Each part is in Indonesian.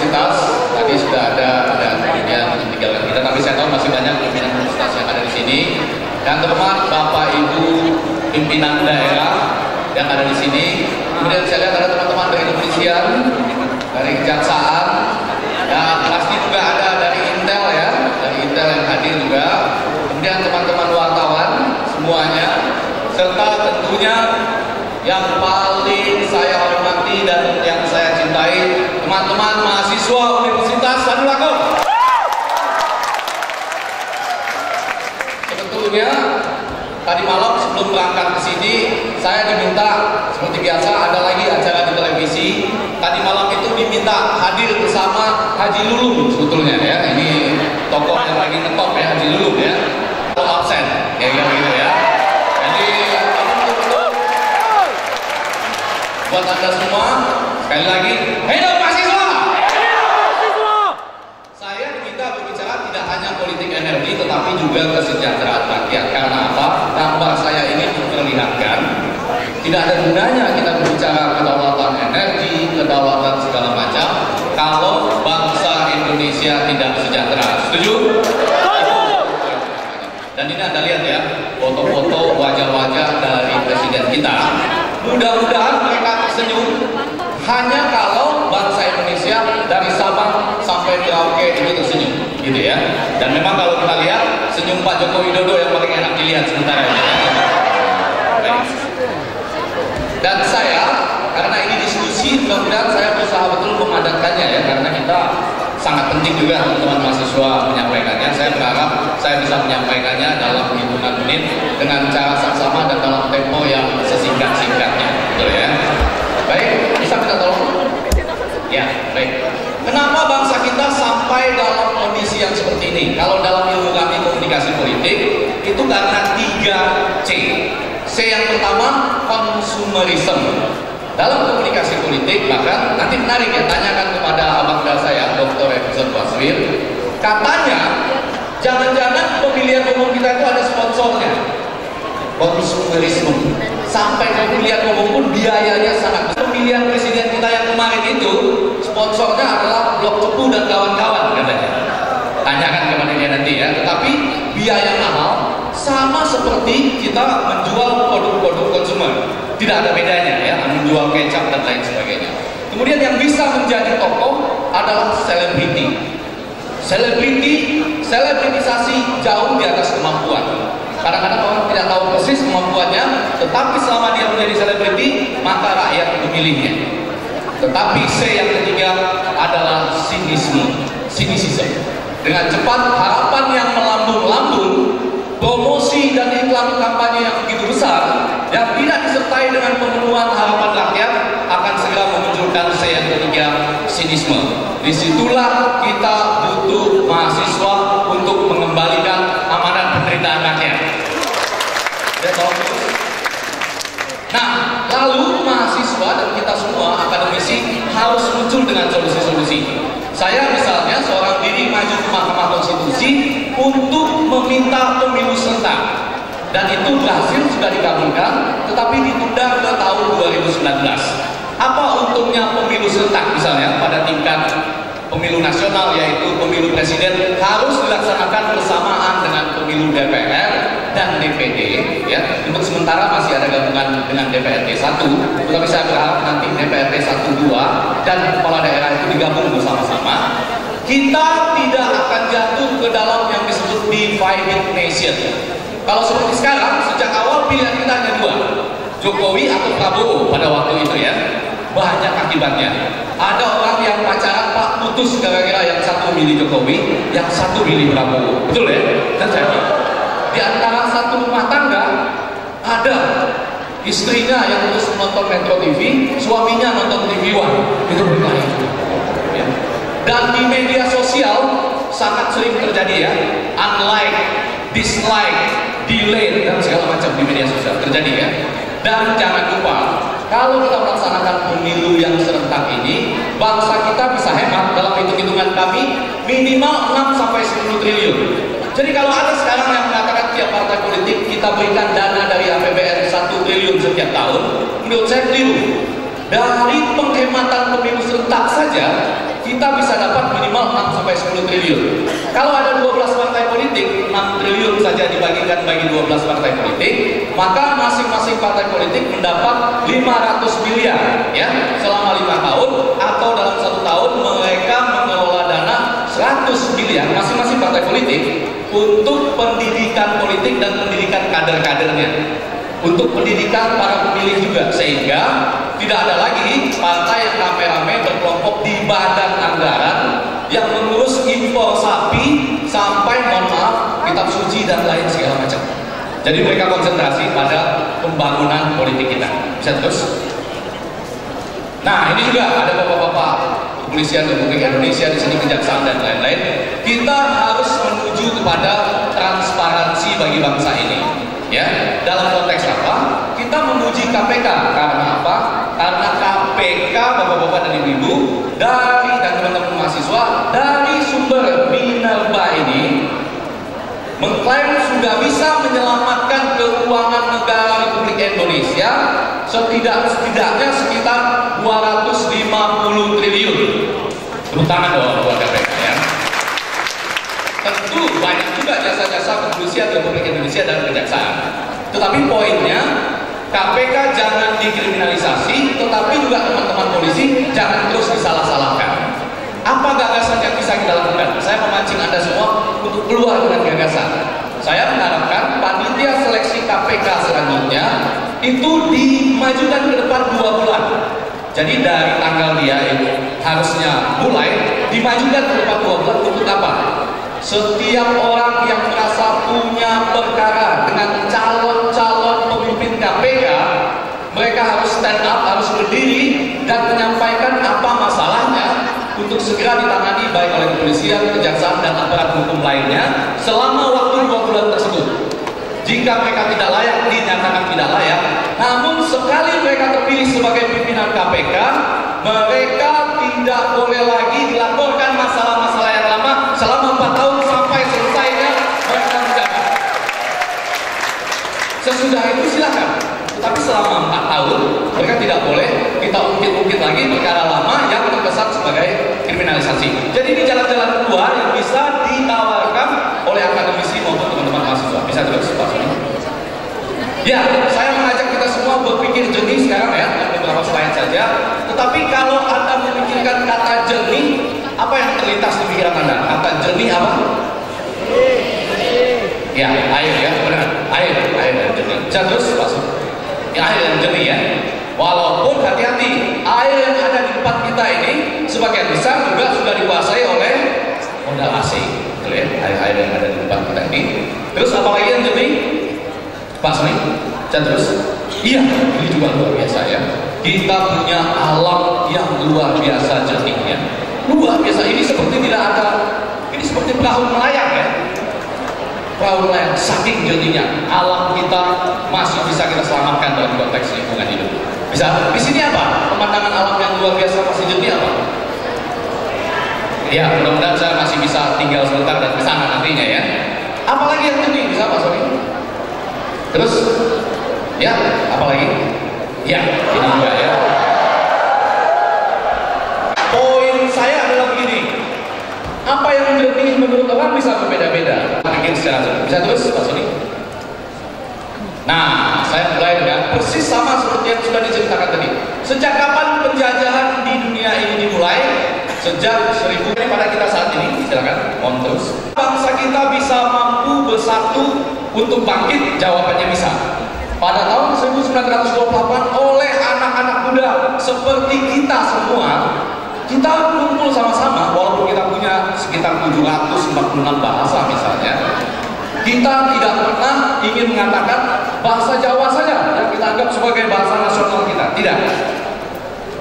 universitas tadi sudah ada dan kemudian meninggalkan kita, tapi saya tahu masih banyak pimpinan universitas yang ada di sini. Yang terhormat Bapak Ibu pimpinan daerah yang ada di sini. Kemudian saya lihat ada teman-teman dari kepolisian, dari kejaksaan, dan pasti juga ada dari Intel ya, dari Intel yang hadir juga. Kemudian teman-teman wartawan semuanya, serta tentunya yang paling saya hormati dan yang saya cintai, teman-teman mahasiswa Universitas Tadulako. Sebetulnya tadi malam sebelum berangkat ke sini, saya diminta seperti biasa ada lagi acara di televisi. Tadi malam itu diminta hadir bersama Haji Lulung sebetulnya ya. Ini tokoh yang lagi ngetop ya, Haji Lulung ya. Kalau absen, kayak gitu ya. Jadi buat Anda semua, sekali lagi, hidup mahasiswa! Saya diminta berbicara tidak hanya politik energi, tetapi juga kesejahteraan rakyat. Karena apa? Gambar saya ini memperlihatkan tidak ada gunanya kita berbicara kedaulatan energi, kedaulatan segala macam, kalau bangsa Indonesia tidak sejahtera. Setuju? Dan ini Anda lihat ya, foto-foto wajah-wajah dari presiden kita. Mudah-mudahan mereka tersenyum hanya kalau bangsa Indonesia dari Sabang sampai Merauke itu tersenyum, gitu ya. Dan memang kalau kita lihat senyum Pak Joko Widodo yang paling enak dilihat sementara ini. Baik. Dan saya, karena ini diskusi, mudah-mudahan saya berusaha betul memadatkannya ya, karena kita sangat penting juga teman-teman mahasiswa menyampaikannya. Saya berharap saya bisa menyampaikannya dalam hitungan menit dengan cara saksama dan dalam tempo yang sesingkat-singkatnya, betul ya. Baik, bisa kita tolong? Ya, baik. Kenapa bangsa kita sampai dalam kondisi yang seperti ini? Kalau dalam ilmu kami komunikasi politik, itu karena 3C. C yang pertama, konsumerisme. Dalam komunikasi politik, bahkan nanti menarik ya, tanyakan kepada abang saya, Dr. Efson Baswir. Katanya, jangan-jangan pemilihan umum kita itu ada sponsornya. Konsumerisme. Sampai pemilihan umum pun biayanya sangat besar. Pemilihan presiden kita yang kemarin itu, sponsornya adalah Blok Cepu dan kawan-kawan katanya. Tanyakan kepada dia nanti ya. Tetapi biaya mahal sama seperti kita menjual produk-produk konsumer. Tidak ada bedanya ya, menjual kecap dan lain sebagainya. Kemudian yang bisa menjadi tokoh adalah selebriti. Selebritisasi jauh di atas kemampuan. Kadang-kadang orang tidak tahu persis kemampuannya, tetapi selama dia menjadi selebriti, maka rakyat memilihnya. Tetapi C yang ketiga adalah sinisisme. Dengan cepat harapan yang melambung-lambung, promosi dan iklan kampanye yang begitu besar yang tidak disertai dengan pemenuhan harapan rakyat akan segera memunculkan C yang ketiga, sinisme. Disitulah kita butuh mahasiswa untuk mengembalikan amanat penderitaan rakyat. Nah, lalu mahasiswa dan kita semua akademisi harus muncul dengan solusi-solusi. Saya misalnya seorang diri maju ke Mahkamah Konstitusi untuk meminta pemilu serentak, dan itu berhasil sudah dikabulkan, tetapi ditunda ke tahun 2019. Apa untungnya pemilu serentak misalnya pada tingkat pemilu nasional, yaitu pemilu presiden harus dilaksanakan bersamaan dengan pemilu DPR dan DPD ya. Untuk sementara masih ada gabungan dengan DPRD 1, tetapi saya berharap nanti DPRD 1, 2 dan kepala daerah itu digabung bersama-sama. Kita tidak akan jatuh ke dalam yang disebut divided nation. Kalau seperti sekarang, sejak awal pilihan kita hanya 2, Jokowi atau Prabowo pada waktu itu ya. Banyak akibatnya. Ada orang yang pacaran Pak putus gara-gara yang satu milih Jokowi, yang satu milih Prabowo. Betul ya? Terjadi. Di antara satu rumah tangga ada istrinya yang terus menonton Metro TV, suaminya nonton TV One. Itu berbahaya. Ya. Dan di media sosial sangat sering terjadi ya, unlike, dislike, delay dan segala macam di media sosial terjadi ya. Dan jangan lupa, kalau kita melaksanakan pemilu yang serentak ini, bangsa kita bisa hemat dalam hitung-hitungan kami minimal 6-10 triliun. Jadi kalau ada sekarang yang mengatakan tiap partai politik kita berikan dana dari APBN 1 triliun setiap tahun, menurut saya keliru. Dari penghematan pemilu serentak saja, kita bisa dapat minimal 6-10 triliun. Kalau ada 12 partai politik, 6 triliun saja dibagikan bagi 12 partai politik, maka masing-masing partai politik mendapat 500 miliar ya selama 5 tahun, atau dalam 1 tahun mereka mengelola dana 100 miliar masing-masing partai politik untuk pendidikan politik dan pendidikan kader-kadernya, untuk pendidikan para pemilih juga, sehingga tidak ada lagi partai yang rame-rame berkelompok di badan anggaran yang mengurus impor sapi sampai, mohon maaf, kitab suci dan lain segala macam. Jadi mereka konsentrasi pada pembangunan politik kita. Bisa terus? Nah, ini juga ada bapak-bapak kepolisian Republik Indonesia di sini, kejaksaan dan lain-lain. Kita harus menuju kepada transparansi bagi bangsa ini. Ya, dalam konteks apa? Kita memuji KPK karena apa? Karena KPK, bapak-bapak dan ibu-ibu, dan teman-teman mahasiswa dari sumber minerba ini mengklaim sudah bisa menyelamatkan keuangan negara Republik Indonesia setidaknya sekitar 250 triliun. Tepuk tangan dong buat KPK ya. Tentu banyak juga jasa-jasa kepolisian Republik Indonesia dan kejaksaan. Tetapi poinnya, KPK jangan dikriminalisasi, tetapi juga teman-teman polisi jangan terus disalah-salahkan. Apa gagasan yang bisa kita lakukan? Saya memancing Anda semua untuk keluar dengan gagasan. Saya mengharapkan panitia seleksi KPK selanjutnya itu dimajukan ke depan 2 bulan. Jadi dari tanggal dia itu harusnya mulai dimajukan ke depan 2 bulan. Untuk apa? Setiap orang yang merasa punya perkara dengan calon-calon pemimpin KPK, mereka harus stand up, harus berdiri dan menyampaikan apa masalahnya untuk segera ditangani baik oleh kepolisian, kejaksaan, dan aparat hukum lainnya selama waktu 2 bulan tersebut. Jika mereka tidak layak, dinyatakan tidak layak, namun sekali mereka terpilih sebagai pimpinan KPK, mereka tidak boleh lagi dilaporkan masalah-masalah yang lama selama 4 tahun sampai selesainya mereka menjabat. Sesudah itu silakan, tapi selama 4 tahun mereka tidak boleh kita ungkit-ungkit lagi perkara lama yang terkesan sebagai kriminalisasi. Jadi ini jalan-jalan keluar yang bisa ditawarkan oleh akademisi maupun teman-teman mahasiswa. Bisa terus Pak Sony? Ya, saya mengajak kita semua berpikir jernih sekarang ya, beberapa slide saja. Tetapi kalau Anda memikirkan kata jernih, apa yang terlintas di pikiran Anda? Kata jernih apa? Ya, air ya, benar. Air dan jernih. Bisa terus Pak Sony? Ya, air dan jernih ya. Walaupun hati-hati, air yang ada di depan kita ini sebagian besar juga sudah dikuasai oleh modal asing. Ya, air yang ada di depan kita ini. Terus apalagi yang jernih? Pak Sony, terus? Iya, ini juga luar biasa ya. Kita punya alam yang luar biasa jernihnya. Luar biasa, ini seperti tidak ada, ini seperti perahu melayang ya. Perahu melayang, saking jernihnya. Alam kita masih bisa kita selamatkan dalam konteks lingkungan hidup. Bisa, di sini apa? Pemandangan alam yang luar biasa masih jernih apa? Ya, mudah-mudahan saya masih bisa tinggal sebentar dan kesana nantinya ya. Apalagi yang jernih, bisa Pak Sony? Terus, ya, apalagi? Ya, ini juga ya. Poin saya adalah begini. Apa yang jernih menurut orang bisa berbeda-beda. Pikir secara jernih. Bisa terus, Pak Sony? Nah, saya mulai dengan persis sama seperti yang sudah diceritakan tadi. Sejak kapan penjajahan di dunia ini dimulai? Sejak 1000 pada kita saat ini. Silakan, on terus. Bangsa kita bisa mampu bersatu untuk bangkit, jawabannya bisa. Pada tahun 1928 oleh anak-anak muda seperti kita semua, kita kumpul sama-sama, walaupun kita punya sekitar 746 bahasa misalnya, kita tidak pernah ingin mengatakan bahasa Jawa saja yang kita anggap sebagai bahasa nasional kita. Tidak.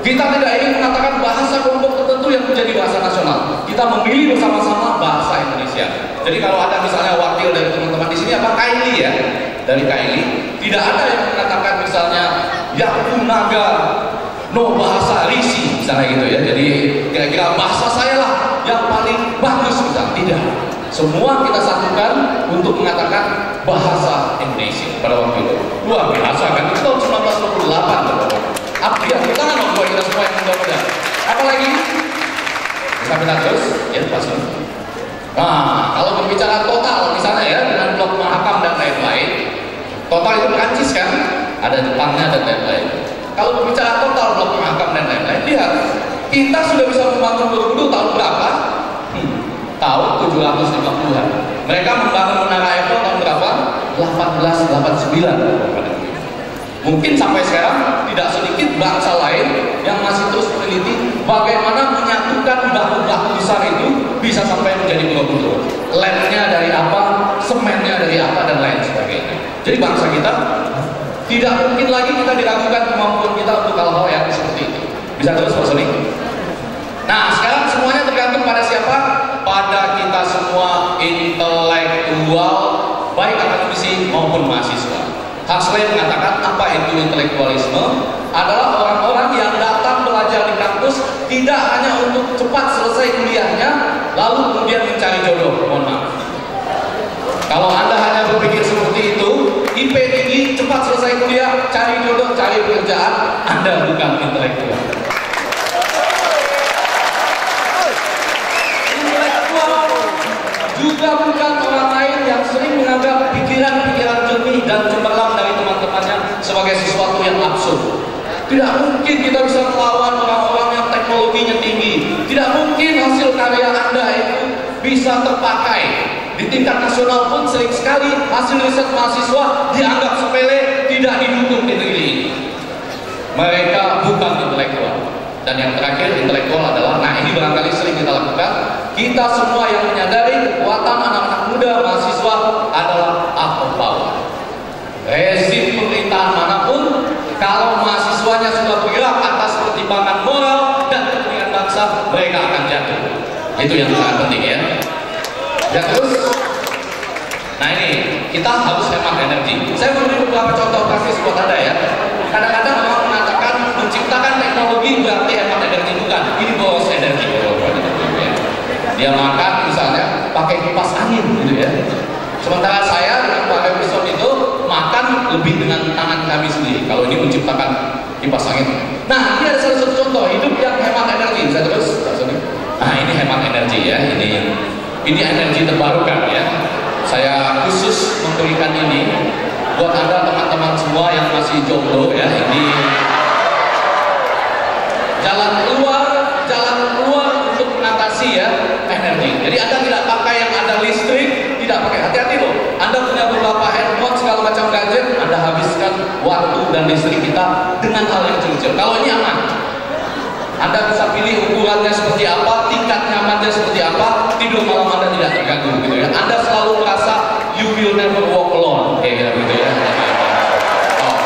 Kita tidak ingin mengatakan bahasa kelompok tertentu yang menjadi bahasa nasional. Kita memilih bersama-sama bahasa Indonesia. Jadi kalau ada misalnya wakil dari teman-teman di sini apa Kaili ya, dari Kaili, tidak ada yang mengatakan misalnya Yakunaga no bahasa Risi misalnya gitu ya. Jadi kira-kira bahasa saya lah yang paling bagus kita. Tidak. Semua kita satukan untuk mengatakan bahasa Indonesia pada waktu itu. Luar biasa kan? Itu tahun 1928 Bapak. Apa ya? Kita kan buat kita semua yang muda-muda. Apalagi? Bisa kita terus? Ya, Pak Sun. Nah, kalau berbicara total misalnya ya, dengan blok Mahakam dan lain-lain, total itu Prancis kan? Ada Jepangnya dan lain-lain. Kalau berbicara total blok Mahakam dan lain-lain, lihat, kita sudah bisa membangun Borobudur tahun berapa? Tahun 750-an. Mereka membangun Menara Eiffel tahun berapa? 1889. Mungkin sampai sekarang tidak sedikit bangsa lain yang masih terus meneliti bagaimana menyatukan bahu-bahu besar itu bisa sampai menjadi Borobudur. Lemnya dari apa, semennya dari apa, dan lain sebagainya. Jadi bangsa kita tidak mungkin lagi kita diragukan kemampuan kita untuk hal-hal yang seperti itu. Bisa terus Pak Sony? Nah, sekarang semuanya tergantung pada siapa? Pada kita semua intelektual, baik akademisi maupun mahasiswa. Huxley mengatakan apa itu intelektualisme? Adalah orang-orang yang datang belajar di kampus tidak hanya untuk cepat selesai kuliahnya, lalu kemudian mencari jodoh. Mohon maaf. Kalau Anda hanya berpikir seperti itu, IP tinggi, cepat selesai kuliah, cari jodoh, cari pekerjaan, Anda bukan intelektual. Intelektual juga bukan orang lain yang sering menganggap pikiran-pikiran jernih dan cemerlang dari teman-temannya sebagai sesuatu yang absurd. Tidak mungkin kita bisa melawan orang-orang yang teknologinya tinggi. Tidak mungkin hasil karya Anda itu bisa terpakai. Di tingkat nasional pun sering sekali hasil riset mahasiswa dianggap sepele, tidak didukung di negeri ini. Mereka bukan intelektual. Dan yang terakhir, intelektual adalah, nah ini barangkali sering kita lakukan, kita semua yang menyadari kekuatan anak-anak muda, mahasiswa adalah up of power. Rezim pemerintahan manapun, kalau mahasiswanya sudah bergerak atas pertimbangan moral dan kepentingan bangsa, mereka akan jatuh. Itu yang sangat penting ya. Ya terus, nah ini kita harus hemat energi. Saya memberi beberapa contoh praktis buat Anda ya. Kadang-kadang orang mengatakan menciptakan teknologi berarti hemat energi, bukan. Ini boros energi. Dia makan misalnya pakai kipas angin gitu ya. Sementara saya dengan Pak Emerson itu makan lebih dengan tangan kami sendiri. Kalau ini menciptakan kipas angin. Nah, ini ada salah satu contoh hidup yang hemat energi. Bisa terus? Nah, ini hemat energi ya. Ini energi terbarukan ya. Saya khusus memberikan ini buat Anda teman-teman semua yang masih jomblo ya. Ini jalan keluar untuk mengatasi ya energi. Jadi Anda tidak pakai yang ada listrik, tidak pakai, hati-hati loh. Anda punya beberapa handphone segala macam gadget, Anda habiskan waktu dan listrik kita dengan hal yang kecil. Kalau ini aman. Anda bisa pilih ukurannya seperti apa, tingkat nyamannya seperti apa, tidur malam Anda tidak terganggu gitu ya. Anda selalu merasa you will never walk alone kayak gitu ya. Oh.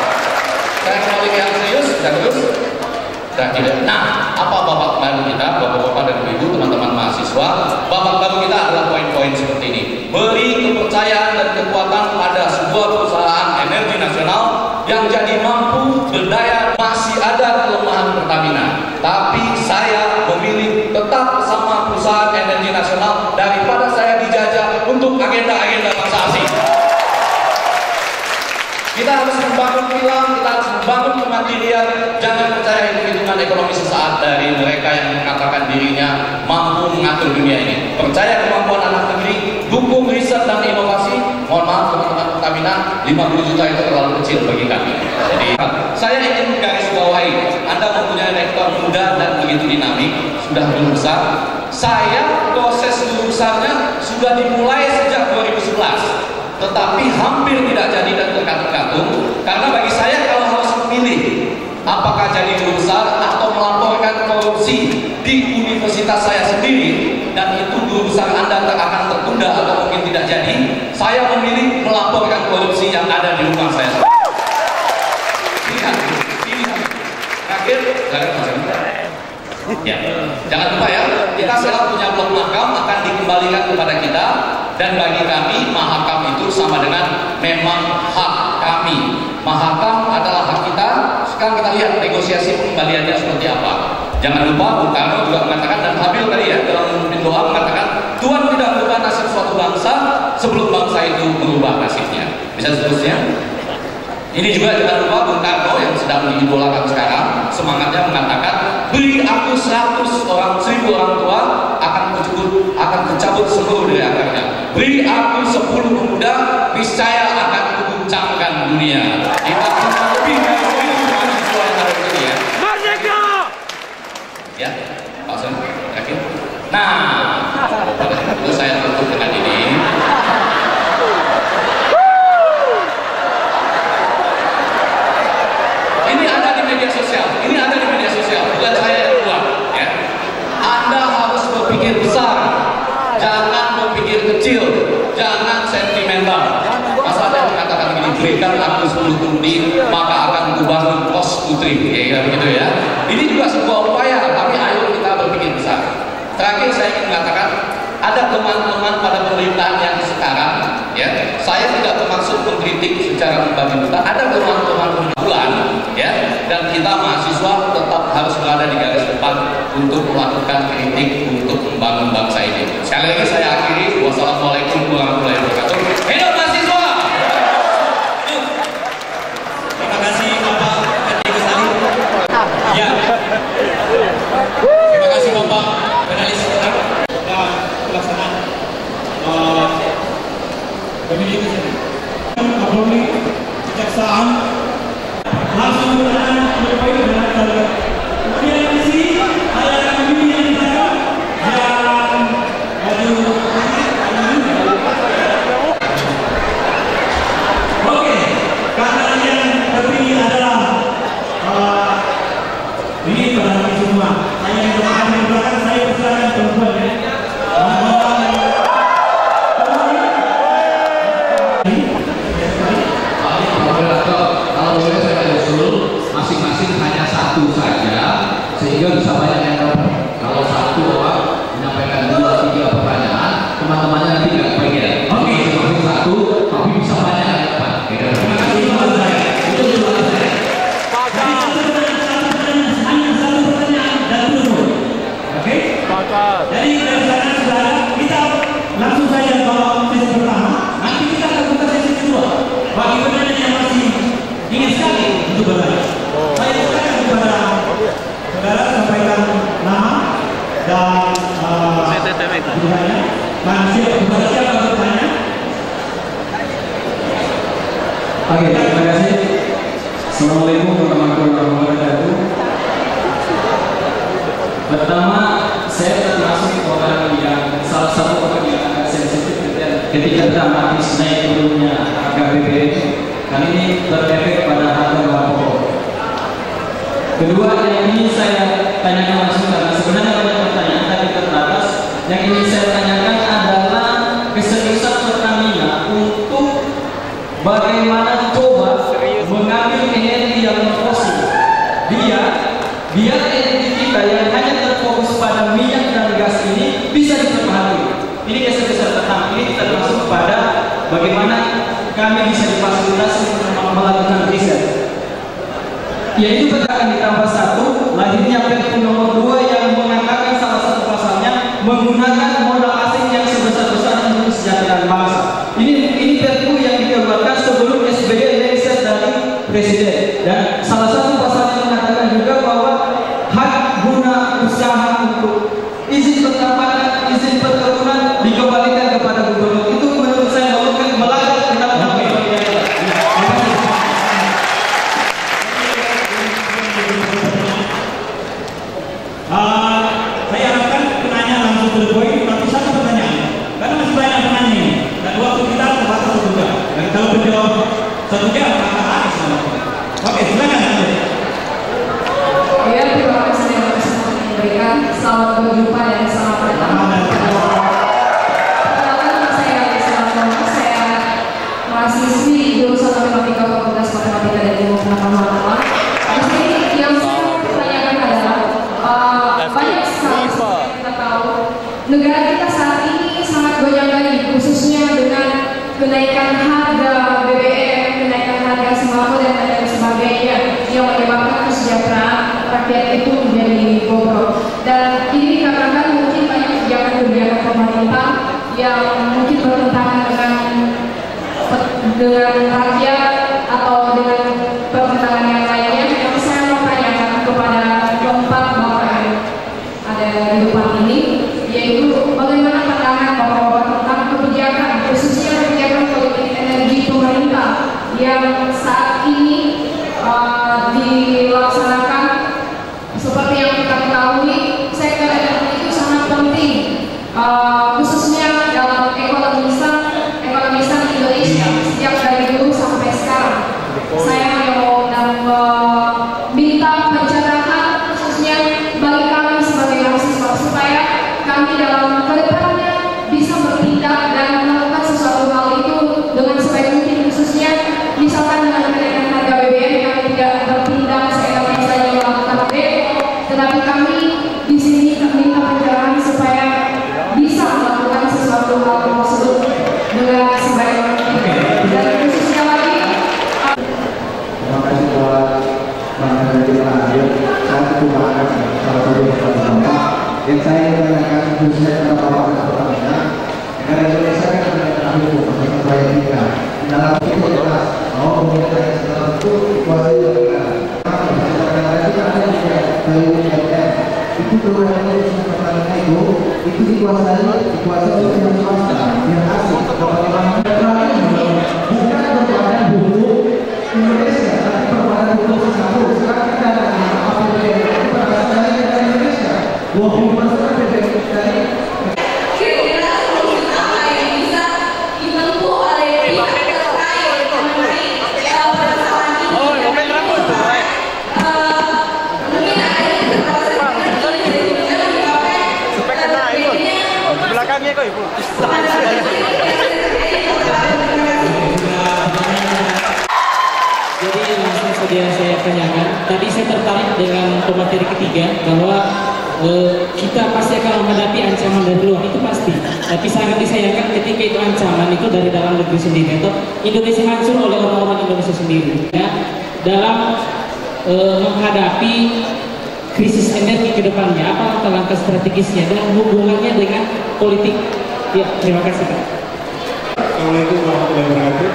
Saya kembali yang serius dan terus. Nah, apa babak baru kita, bapak-bapak dan ibu, teman-teman mahasiswa? Babak baru kita adalah poin-poin seperti ini. Beri kepercayaan dan kekuatan pada sebuah perusahaan energi nasional yang jadi mampu berdaya. Masih ada kelemahan Pertamina, tapi saya memilih tetap bersama perusahaan energi nasional daripada saya dijajah untuk agenda-agenda bangsa asing. Kita harus membangun kilang, kita harus membangun kemandirian. Jangan percaya hitung-hitungan ekonomi sesaat dari mereka yang mengatakan dirinya mampu mengatur dunia ini. Percaya kemampuan anak negeri, dukung riset dan inovasi. Mohon maaf teman-teman Pertamina, 50 juta itu terlalu kecil bagi kami. Jadi saya ingin menggarisbawahi, Anda mempunyai rektor muda dan begitu dinamik, sudah guru besar. Saya proses guru besarnya sudah dimulai sejak 2011. Tetapi hampir tidak jadi dan tergantung karena bagi saya kalau harus memilih apakah jadi guru besar atau melaporkan korupsi di universitas saya sendiri dan itu guru besar Anda akan tertunda atau mungkin tidak jadi, saya memilih melaporkan korupsi yang ada di rumah saya. Pilihan. Akhir, ya. Jangan lupa ya, kita sekarang punya blok Mahakam akan dikembalikan kepada kita. Dan bagi kami, Mahakam itu sama dengan memang hak kami. Mahakam adalah hak kita. Sekarang kita lihat negosiasi pengembaliannya seperti apa. Jangan lupa Bung Karno juga mengatakan, dan Habil tadi ya dalam memimpin doa mengatakan, Tuhan tidak merubah nasib suatu bangsa sebelum bangsa itu merubah nasibnya. Bisa seterusnya. Ini juga jangan lupa Bung Karno yang sedang diidolakan sekarang, semangatnya mengatakan, beri aku 100 orang, 1000 orang tua, dunia. Kita punya lebih dari 1.000 mahasiswa yang ada di sini ya. Merdeka! Ya, Pak Sen, yakin? Nah, pada itu saya tutup dengan ini. Ini ada di media sosial, bukan saya yang buat. Ya. Anda harus berpikir besar, jangan berpikir kecil, jangan sentimental. Masa saya mengatakan begini, berikan aku 10 triliun, maka akan kubangun kos putri, ya begitu ya. Ini juga sebuah upaya, tapi ayo kita berpikir besar. Terakhir saya ingin mengatakan, ada teman-teman pada pemerintahan yang sekarang, ya, saya tidak termasuk mengkritik secara pribadi, ada teman-teman kumpulan, ya, dan kita mahasiswa tetap harus berada di garis depan untuk melakukan kritik untuk membangun bangsa ini. Sekali lagi saya akhiri, wassalamualaikum warahmatullahi wabarakatuh. Hidup mahasiswa! Terima kasih Bapak Ferdi Kusali. Ya. Terima kasih Bapak Penalis dan pelaksanaan pemilihan ini. Kapolri, kejaksaan, langsung menggunakan berbagai dengan target. Kemudian di sini ada pemilihan saya yang maju. Oke, karena yang terpilih adalah ini pada kami semua. Saya yang doakan di belakang, saya persilakan perempuan ya. Kalau boleh saya usul masing-masing hanya satu saja sehingga bisa banyak yang dapat. Kalau satu orang menyampaikan 2-3 pertanyaan, teman-temannya nanti nggak kebagian. Oke, masing-masing satu, tapi bisa banyak yang dapat. Terima kasih teman saya. Itu juga saya. Hanya satu pertanyaan dan tutup. Oke? Jadi dari sana sudah kita langsung saja ke sesi pertama. Nanti kita akan buka sesi kedua. Bagi penanya yang masih ingin sekali untuk bertanya, saya silakan kepada saudara sampaikan nama dan bertanya. Kepada siapa bertanya? Oke, terima kasih. Assalamualaikum warahmatullahi wabarakatuh. Pertama, saya termasuk orang yang salah satu orang yang agak sensitif ketika dramatis naik turunnya harga BBM. Kali ini berefek pada harga bahan pokok. Kedua, yang ingin saya tanyakan langsung karena sebenarnya banyak pertanyaan tapi terbatas. Yang ingin saya tanyakan adalah keseriusan Pertamina untuk bagaimana coba mengambil energi yang fosil. Biar energi kita yang hanya terfokus pada minyak dan gas ini bisa diperbaharui. Ini keseriusan pertama. Ini termasuk pada bagaimana kami bisa difasilitasi untuk melakukan riset. Yaitu akan ditambah satu, lahirnya Perpu nomor 2 yang mengatakan salah satu pasalnya menggunakan modal asing yang sebesar-besarnya untuk kesejahteraan bangsa. Ini Perpu yang dikeluarkan sebelum SBY lengser dari Presiden. Dan salah satu pasalnya mengatakan juga bahwa hak guna usaha untuk izin pertambangan, izin perkebunan dikembalikan kepada gubernur. Itu menurut saya melanggar undang-undang. Saya harapkan penanya langsung to the point, tapi satu pertanyaan karena masih banyak penanya ini dan waktu kita terbatas juga. Dan kalau menjawab 1 jam maka habis. Oke, silakan. Ya, terima kasih yang diberikan. Selamat berjumpa dan selamat datang. Perkenalkan, saya mahasiswi jurusan Matematika Fakultas Matematika dan Ilmu Pengetahuan. Di sini yang saya pertanyakan adalah banyak sekali kita tahu negara kita saat ini sangat gonjang-ganjing, khususnya dengan kenaikan harga BBM, kenaikan harga sembako dan lain sebagainya yang menyebabkan kesejahteraan rakyat itu menjadi bobrok. Dan ini dikarenakan mungkin banyak kebijakan-kebijakan pemerintah yang mungkin bertentangan dengan rakyat atau dengan pertentangan yang lainnya. Tapi saya mau tanyakan kepada keempat bapak yang ada di depan ini, yaitu bagaimana pandangan bapak-bapak tentang kebijakan, khususnya kebijakan politik energi pemerintah yang saat khususnya dalam ekonomisan Indonesia sejak dari dulu sampai sekarang. Saya mau minta pencerahan khususnya bagi kami sebagai mahasiswa supaya kami dalam kedepannya bisa bertindak dan melakukan sesuatu hal itu dengan sebaik mungkin, khususnya misalkan dengan kenaikan harga BBM kami tidak bertindak seenaknya saja melakukan demo, tetapi kami di sini minta pencerahan supaya bisa melakukan sesuatu hal tersebut dengan sebaik mungkin. Dan khususnya lagi terima kasih buat Bang Heri Rahayu. Saya kekurangan salah satu Bapak yang saya ingin menanyakan khususnya kepada Bapak dan Pertamina. Negara Indonesia kan ada hukum tentang proyek tiga. Dalam itu jelas bahwa pemerintah yang setelah itu dikuasai oleh negara. Negara itu kan ada juga BUMN. Itu kewenangan urusan Pertamina itu dikuasai oleh pihak swasta yang asing. Bagaimana negara bukan berbadan hukum Indonesia, tapi berbadan hukum Singapura. Sekarang kita ada APBN itu berasal dari negara Indonesia. 20% PBN dari kira-kira solusi apa yang bisa ditempuh oleh pihak terkait mengenai permasalahan ini. Mungkin ada belakangnya kok ibu. Jadi langsung saja saya tanyakan. Tadi saya tertarik dengan pemateri ketiga bahwa kita pasti akan menghadapi ancaman dari luar, itu pasti. Tapi sangat disayangkan ketika itu ancaman itu dari dalam negeri sendiri atau Indonesia hancur oleh orang-orang Indonesia sendiri. Ya, dalam menghadapi krisis energi ke depannya, apa langkah strategisnya dan hubungannya dengan politik? Ya, terima kasih. Assalamualaikum warahmatullahi wabarakatuh.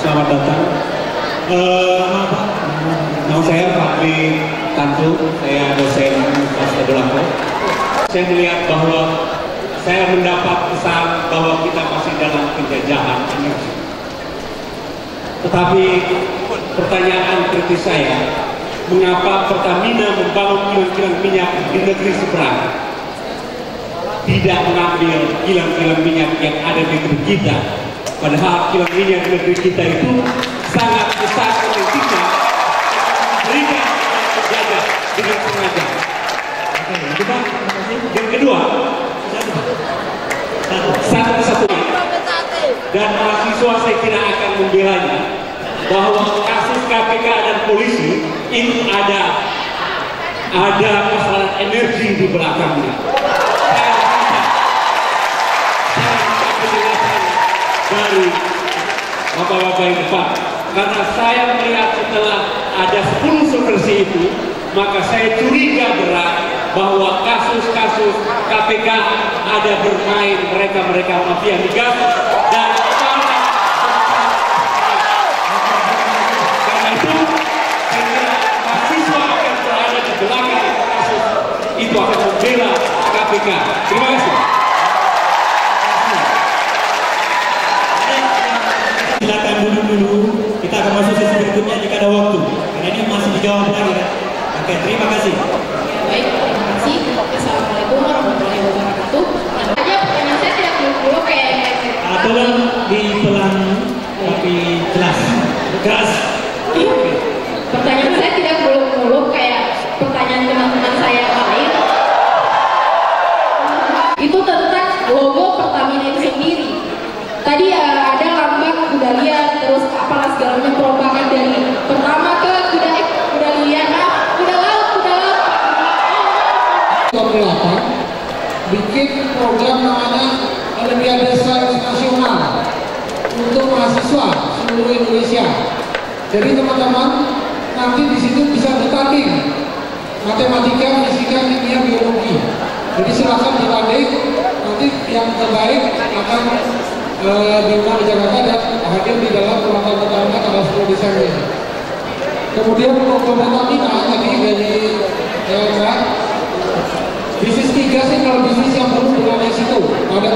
Selamat datang. Nama saya Fadli Tantu, saya dosen Universitas Tadulako. Saya melihat bahwa saya mendapat pesan bahwa kita masih dalam penjajahan energi. Tetapi pertanyaan kritis saya, mengapa Pertamina membangun kilang-kilang minyak di negeri seberang, tidak mengambil kilang-kilang minyak yang ada di negeri kita, padahal kilang minyak di negeri kita itu sangat besar potensinya berikan penjaga dengan sengaja. Yang kedua, satu-satunya dan mahasiswa saya tidak akan membelanya bahwa kasus KPK dan polisi itu ada persoalan energi di belakangnya. Saya minta penjelasan dari bapak-bapak yang depan, karena saya melihat setelah ada 10 subversi itu, maka saya curiga berat bahwa kasus-kasus KPK ada bermain mereka mafia migas dan karena itu saya kira mahasiswa akan berada di belakang kasus itu akan membela KPK. Terima kasih. Silakan dulu, kita akan masuk sesi berikutnya jika ada waktu, karena ini masih dijawab lagi kan. Oke, terima kasih. Baik, terima kasih. Assalamualaikum warahmatullahi wabarakatuh. Nah, aja pertanyaan saya tidak buru-buru kayak Tolong dipelan tapi jelas. pertanyaan saya tidak muluk-muluk kayak pertanyaan teman-teman saya yang lain. Itu tentang logo Pertamina itu sendiri. Tadi ada lambang kuda liar, terus apalah segalanya perubahan dari pertama ke kuda liar, kuda laut. Kelapa bikin program namanya Olimpiade Sains Nasional untuk mahasiswa seluruh Indonesia. Jadi teman-teman nanti di situ bisa bertanding matematika, fisika, kimia, biologi. Jadi silakan bertanding, nanti yang terbaik akan diundang di Jakarta dan hadir di dalam ulang tahun Pertamina tanggal 10 Desember. Kemudian untuk Pertamina tadi dari bisnis 3 sih, kalau bisnis yang perlu dengan situ ada